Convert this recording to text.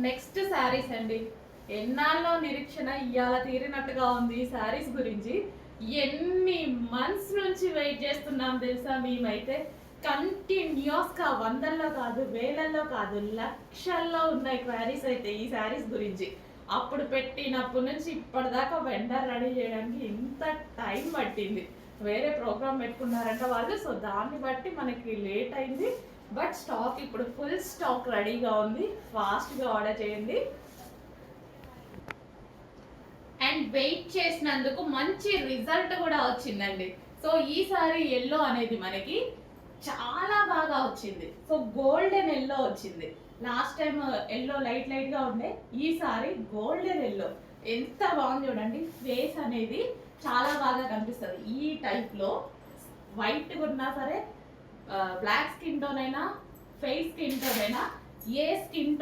Next saris అండి. ఎన్నాళ్ళో నిరీక్షణ ఇవాళ తీరినట్టుగా ఉంది ఈ శారీస్ గురించి. ఎన్ని మంత్స్ నుంచి వెయిట్ చేస్తున్నాం తెలుసా మేమైతే. కంటిన్యూస్గా వందల్లో కాదు, వేలల్లో కాదు, లక్షల్లో ఉన్నాయి క్వారీస్ అయితే ఈ శారీస్ గురించి. అప్పుడు పెట్టినప్పటి నుంచి ఇప్పటిదాకా వెండర్ రెడీ చేయడానికి ఇంత టైం పట్టింది. వేరే ప్రోగ్రామ్ పెట్టుకున్నారంట వాళ్ళు, సో దాన్ని బట్టి మనకి లేట్ అయింది. బట్ స్టాక్ ఇప్పుడు ఫుల్ స్టాక్ రెడీగా ఉంది, ఫాస్ట్గా ఆర్డర్ చేయండి. అండ్ వెయిట్ చేసినందుకు మంచి రిజల్ట్ కూడా వచ్చిందండి. సో ఈసారి ఎల్లో అనేది మనకి చాలా బాగా వచ్చింది. సో గోల్డెన్ ఎల్లో వచ్చింది. లాస్ట్ టైం ఎల్లో లైట్ లైట్గా ఉండే, ఈసారి గోల్డెన్ ఎల్లో ఎంత బాగుంది చూడండి. ఫేస్ అనేది చాలా బాగా కనిపిస్తుంది ఈ టైప్లో. వైట్గా ఉన్నా సరే, బ్లాక్ స్కిన్ టోన్ అయినా, ఫేస్ స్కిన్ టోన్ అయినా, ఏ స్కిన్ టోన్